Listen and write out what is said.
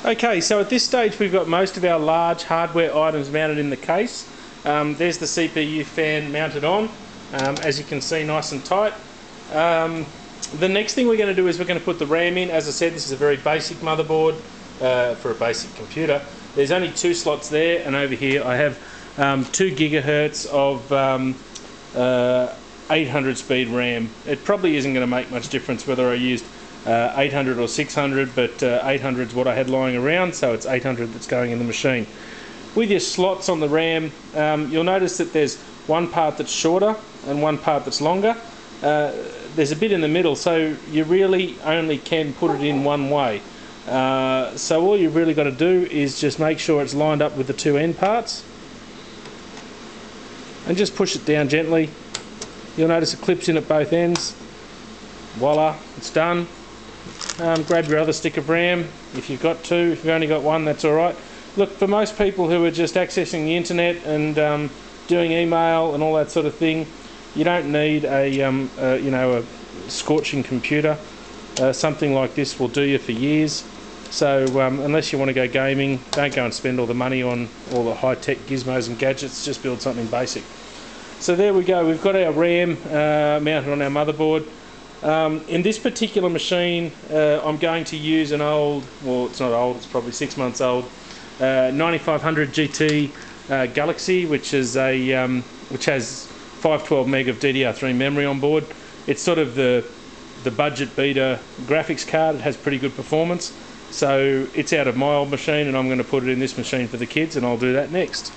Okay, so at this stage we've got most of our large hardware items mounted in the case. There's the CPU fan mounted on, as you can see, nice and tight. The next thing we're going to do is we're going to put the RAM in. As I said, this is a very basic motherboard for a basic computer. There's only 2 slots there, and over here I have 2 gigahertz of 800 speed RAM. It probably isn't going to make much difference whether I used 800 or 600, but 800 is what I had lying around, so it's 800 that's going in the machine. With your slots on the RAM, you'll notice that there's one part that's shorter and one part that's longer. There's a bit in the middle, so you really only can put it in one way. So all you've really got to do is just make sure it's lined up with the 2 end parts and just push it down gently. You'll notice it clips in at both ends. Voila, it's done. Grab your other stick of RAM if you've got 2. If you've only got 1, that's alright. Look, for most people who are just accessing the internet and doing email and all that sort of thing, you don't need a scorching computer. Something like this will do you for years. So unless you want to go gaming, don't go and spend all the money on all the high-tech gizmos and gadgets. Just build something basic. So there we go. We've got our RAM mounted on our motherboard. In this particular machine, I'm going to use an old, well, it's not old, it's probably 6 months old, 9500 GT Galaxy, which has 512 meg of DDR3 memory on board. It's sort of the budget beta graphics card. It has pretty good performance. So it's out of my old machine, and I'm going to put it in this machine for the kids, and I'll do that next.